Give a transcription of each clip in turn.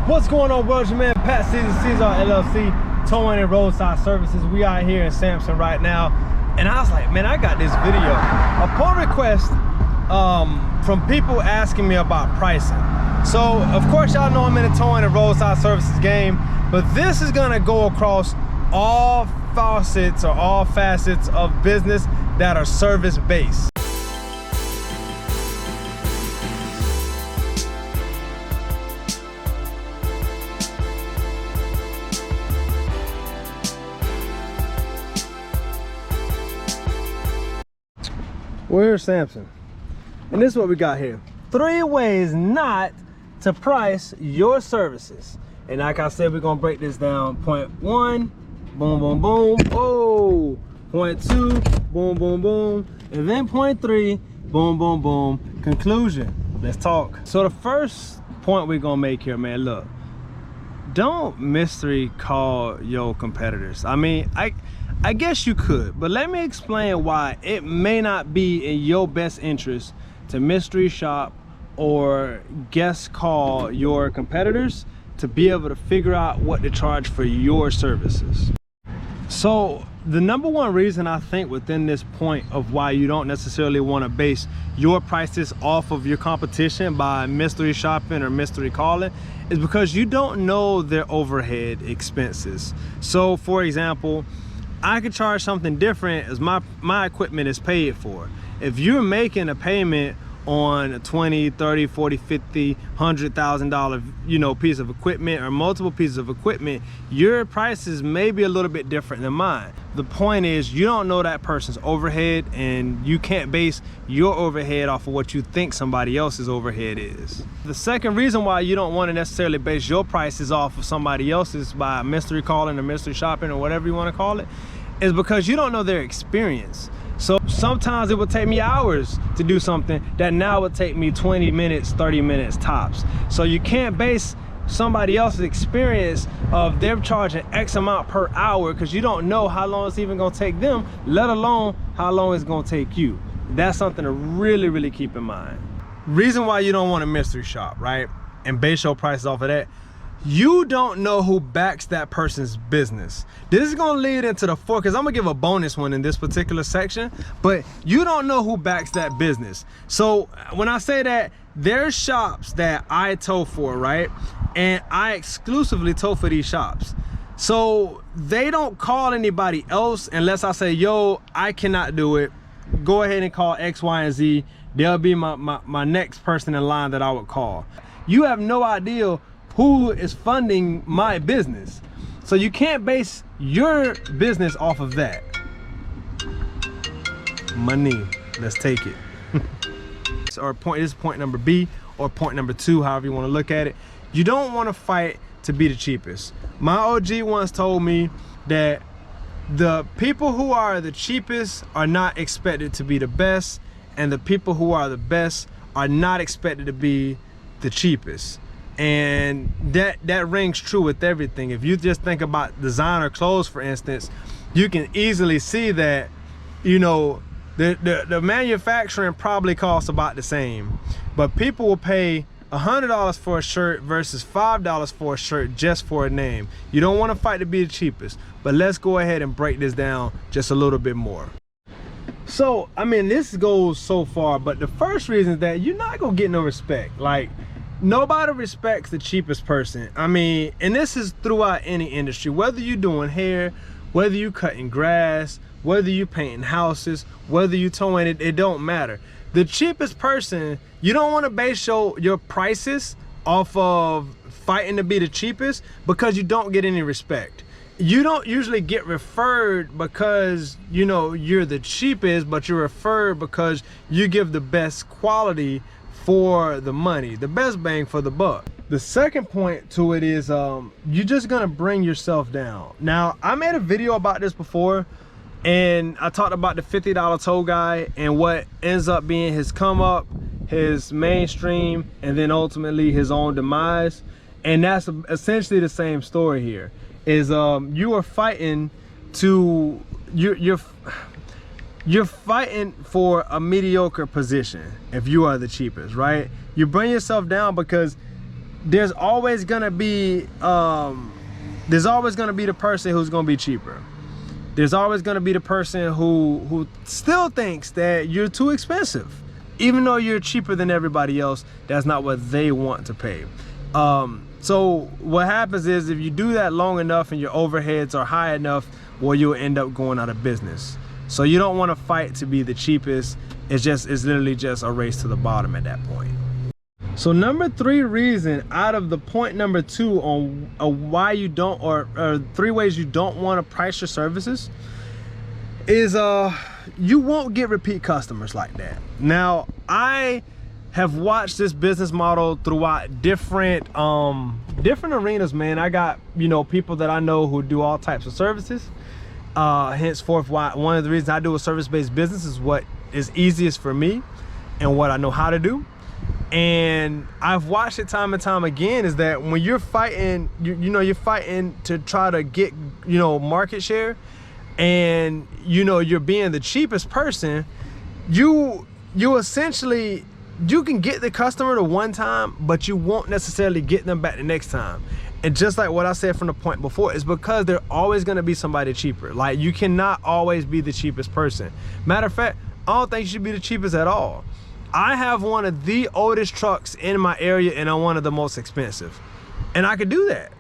What's going on, world? Your man Pat Caesar LLC, towing and roadside services. We out here in Samson right now, and I was like, man, I got this video upon request from people asking me about pricing. So of course y'all know I'm in the towing and roadside services game, but this is gonna go across all facets of business that are service based. We're here, Samson, and this is what we got here. 3 ways not to price your services. And like I said, we're gonna break this down. Point 1, boom, boom, boom. Oh, point 2, boom, boom, boom. And then point 3, boom, boom, boom. Conclusion. Let's talk. So the first point we're gonna make here, man, look, don't mystery call your competitors. I mean, I guess you could, but let me explain why it may not be in your best interest to mystery shop or guest call your competitors to be able to figure out what to charge for your services. So the number one reason I think within this point of why you don't necessarily want to base your prices off of your competition by mystery shopping or mystery calling is because you don't know their overhead expenses. So for example, I could charge something different as my equipment is paid for. If you're making a payment on a 20, 30, 40, 50, $100,000, you know, piece of equipment or multiple pieces of equipment, your prices may be a little bit different than mine. The point is, you don't know that person's overhead, and you can't base your overhead off of what you think somebody else's overhead is. The second reason why you don't want to necessarily base your prices off of somebody else's by mystery calling or mystery shopping or whatever you want to call it is because you don't know their experience. So sometimes it would take me hours to do something that now would take me 20 minutes, 30 minutes tops. So you can't base somebody else's experience of them charging X amount per hour because you don't know how long it's even gonna take them, let alone how long it's gonna take you. That's something to really, really keep in mind. Reason why you don't want to mystery shop, right? And base your prices off of that. You don't know who backs that person's business. This is gonna lead into the fourth, because I'm gonna give a bonus one in this particular section, but you don't know who backs that business. So when I say that, there's shops that I tow for, right? And I exclusively tow for these shops. So they don't call anybody else unless I say, yo, I cannot do it. Go ahead and call X, Y, and Z. They'll be my next person in line that I would call. You have no idea who is funding my business. So you can't base your business off of that. Money, let's take it. Or this is point number B, or point number 2, however you wanna look at it. You don't wanna fight to be the cheapest. My OG once told me that the people who are the cheapest are not expected to be the best, and the people who are the best are not expected to be the cheapest. And that rings true with everything. If you just think about designer clothes, for instance, you can easily see that, you know, the manufacturing probably costs about the same, but people will pay $100 for a shirt versus $5 for a shirt just for a name. You don't want to fight to be the cheapest, but let's go ahead and break this down just a little bit more. So I mean, this goes so far, but the first reason is that you're not gonna get no respect. Like, nobody respects the cheapest person. I mean, and this is throughout any industry, whether you're doing hair, whether you cutting grass, whether you painting houses, whether you towing it, it don't matter. The cheapest person, you don't want to base your prices off of fighting to be the cheapest, because you don't get any respect. You don't usually get referred because, you know, you're the cheapest, but you're referred because you give the best quality for the money, the best bang for the buck. The second point to it is you're just gonna bring yourself down. Now, I made a video about this before, and I talked about the $50 tow guy and what ends up being his come up, his mainstream, and then ultimately his own demise. And that's essentially the same story here. Is you are fighting to you're fighting for a mediocre position if you are the cheapest, right? You bring yourself down because there's always gonna be the person who's gonna be cheaper. There's always gonna be the person who still thinks that you're too expensive. Even though you're cheaper than everybody else, that's not what they want to pay. So what happens is, if you do that long enough and your overheads are high enough, well, you'll end up going out of business. So you don't want to fight to be the cheapest. It's literally just a race to the bottom at that point. So number 3 reason out of the point number 2 on why you don't, or 3 ways you don't want to price your services, is you won't get repeat customers like that. Now, I have watched this business model throughout different arenas, man. I got, you know, people that I know who do all types of services. Henceforth, one of the reasons I do a service-based business is what is easiest for me and what I know how to do. And I've watched it time and time again, is that when you're fighting, you're fighting to try to get, you know, market share, and, you know, you're being the cheapest person, you essentially, you can get the customer the one time, but you won't necessarily get them back the next time. And just like what I said from the point before, it's because there's always going to be somebody cheaper. Like, you cannot always be the cheapest person. Matter of fact, I don't think you should be the cheapest at all. I have one of the oldest trucks in my area, and I'm one of the most expensive. And I could do that.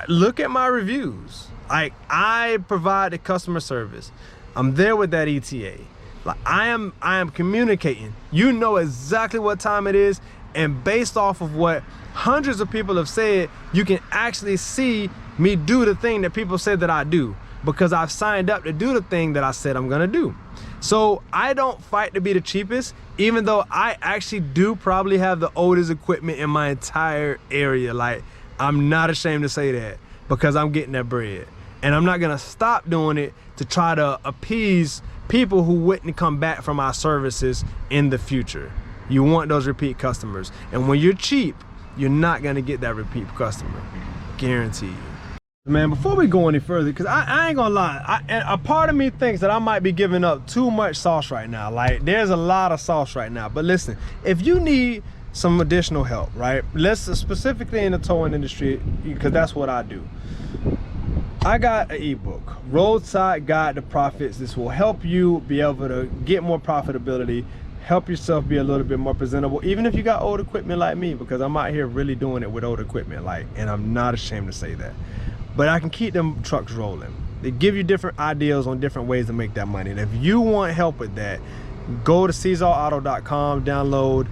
Look at my reviews. Like, I provide the customer service. I'm there with that ETA. Like, I am communicating. You know exactly what time it is, and based off of what hundreds of people have said, you can actually see me do the thing that people said that I do, because I've signed up to do the thing that I said I'm gonna do. So I don't fight to be the cheapest, even though I actually do probably have the oldest equipment in my entire area. Like, I'm not ashamed to say that, because I'm getting that bread. And I'm not gonna stop doing it to try to appease people who wouldn't come back from our services in the future. You want those repeat customers. And when you're cheap, you're not gonna get that repeat customer, guarantee you. Man, before we go any further, because I ain't gonna lie, a part of me thinks that I might be giving up too much sauce right now. Like, there's a lot of sauce right now. But listen, if you need some additional help, right? Let's specifically in the towing industry, because that's what I do. I got an ebook, Roadside Guide to Profits. This will help you be able to get more profitability, help yourself be a little bit more presentable, even if you got old equipment like me, because I'm out here really doing it with old equipment, like, and I'm not ashamed to say that. But I can keep them trucks rolling. They give you different ideas on different ways to make that money. And if you want help with that, go to CesarAuto.com, download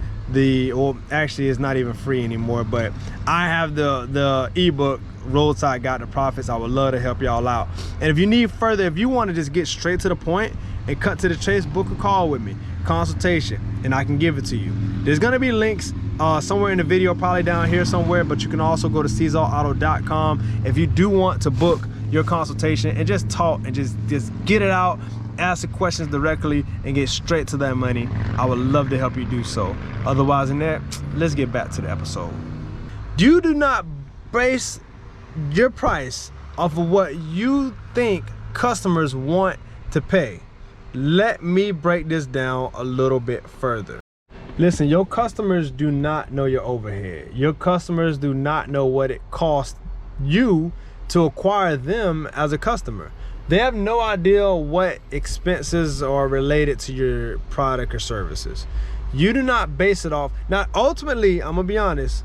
or actually it's not even free anymore, but I have the ebook, Roadside Guide to Profits. I would love to help y'all out. And if you need further, if you want to just get straight to the point and cut to the chase, book a call with me, consultation, and I can give it to you. There's gonna be links somewhere in the video, probably down here somewhere, but you can also go to CesarAuto.com if you do want to book your consultation and just talk and just get it out, ask the questions directly, and get straight to that money. I would love to help you do so. Otherwise than that, let's get back to the episode. You do not base your price off of what you think customers want to pay. Let me break this down a little bit further. Listen, your customers do not know your overhead. Your customers do not know what it costs you to acquire them as a customer. They have no idea what expenses are related to your product or services. You do not base it off. Now, ultimately, I'm gonna be honest,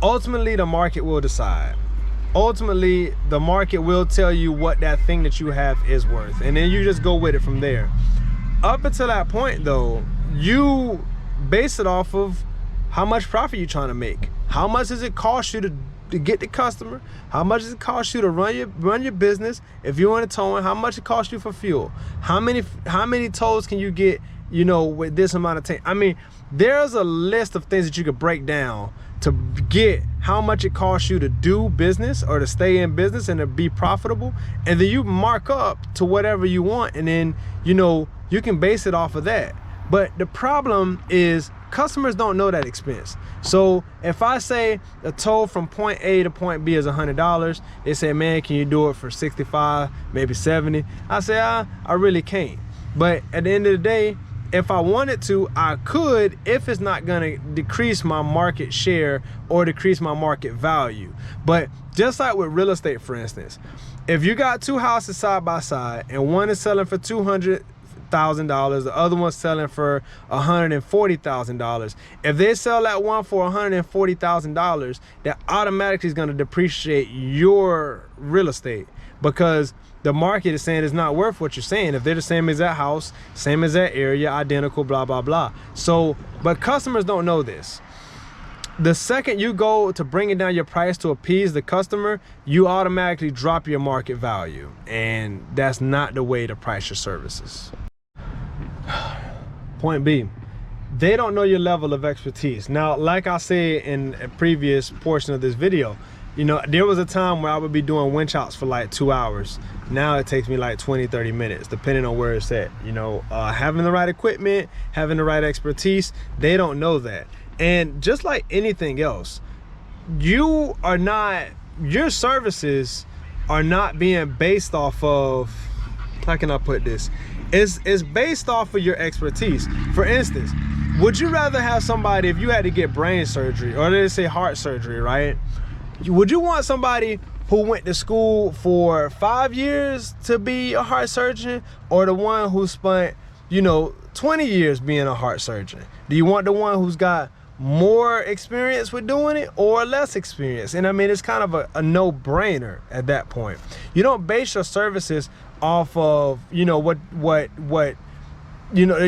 ultimately the market will decide. Ultimately, the market will tell you what that thing that you have is worth, and then you just go with it from there. Up until that point though, you base it off of how much profit you're trying to make. How much does it cost you to get the customer? How much does it cost you to run your business? If you want to tow in, how much it costs you for fuel? How many tows can you get, you know, with this amount of tank? I mean, there's a list of things that you could break down to get how much it costs you to do business or to stay in business and to be profitable, and then you mark up to whatever you want, and then, you know, you can base it off of that. But the problem is customers don't know that expense. So if I say a tow from point A to point B is $100, they say, man, can you do it for 65, maybe 70? I say, I really can't. But at the end of the day, if I wanted to, I could, if it's not gonna decrease my market share or decrease my market value. But just like with real estate, for instance, if you got two houses side by side and one is selling for $200,000, the other one's selling for $140,000. If they sell that one for $140,000, that automatically is going to depreciate your real estate, because the market is saying it's not worth what you're saying. If they're the same as that house, same as that area, identical, blah, blah, blah. So, but customers don't know this. The second you go to bringing down your price to appease the customer, you automatically drop your market value. And that's not the way to price your services. Point B, they don't know your level of expertise. Now, like I said in a previous portion of this video, you know, there was a time where I would be doing winch outs for like 2 hours. Now it takes me like 20-30 minutes, depending on where it's at. You know, having the right equipment, having the right expertise, they don't know that. And just like anything else, your services are not being based off of, how can I put this? It's based off of your expertise. For instance, would you rather have somebody, if you had to get brain surgery, or let's say heart surgery, right? Would you want somebody who went to school for 5 years to be a heart surgeon, or the one who spent, you know, 20 years being a heart surgeon? Do you want the one who's got more experience with doing it or less experience? And I mean, it's kind of a no-brainer at that point. You don't base your services off of, you know, what you know,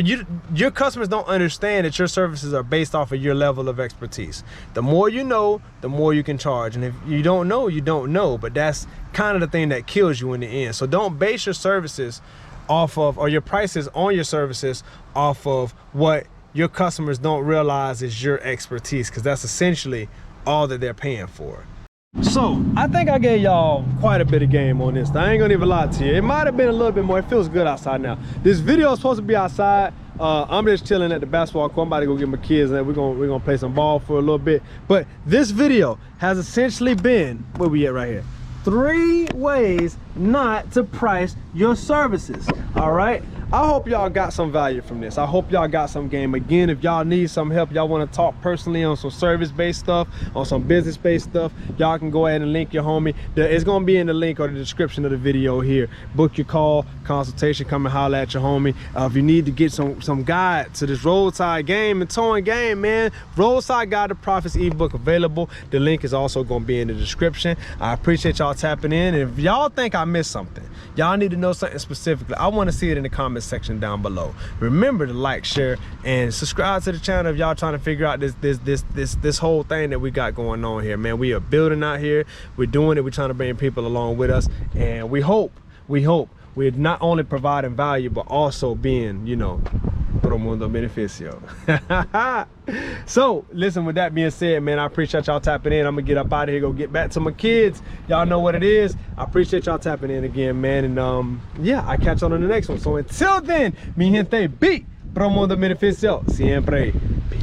your customers don't understand that your services are based off of your level of expertise. The more you know, the more you can charge. And if you don't know, you don't know. But that's kind of the thing that kills you in the end. So don't base your services off of, or your prices on your services off of what your customers don't realize is your expertise, because that's essentially all that they're paying for. So I think I gave y'all quite a bit of game on this. I ain't gonna even lie to you. It might have been a little bit more. It feels good outside now. This video is supposed to be outside. I'm just chilling at the basketball court. I'm about to go get my kids, and we're gonna play some ball for a little bit. But this video has essentially been, where we at right here, 3 ways not to price your services. All right, I hope y'all got some value from this. I hope y'all got some game. Again, if y'all need some help, y'all want to talk personally on some service-based stuff, on some business-based stuff, y'all can go ahead and link your homie. It's going to be in the link or the description of the video here. Book your call, consultation, come and holler at your homie. If you need to get some guide to this roadside game and towing game, man, Roadside Guide to Profits ebook available. The link is also going to be in the description. I appreciate y'all tapping in. And if y'all think I missed something, y'all need to know something specifically, I want to see it in the comments section down below. Remember to like, share, and subscribe to the channel if y'all trying to figure out this whole thing that we got going on here, man. We are building out here. We're doing it. We're trying to bring people along with us, and we hope we're not only providing value, but also being, you know, todo mundo beneficio. So listen, with that being said, man, I appreciate y'all tapping in. I'm gonna get up out of here, go get back to my kids. Y'all know what it is. I appreciate y'all tapping in again, man. And yeah, I catch y'all on the next one. So until then, mi gente, be todo mundo beneficio siempre. Peace.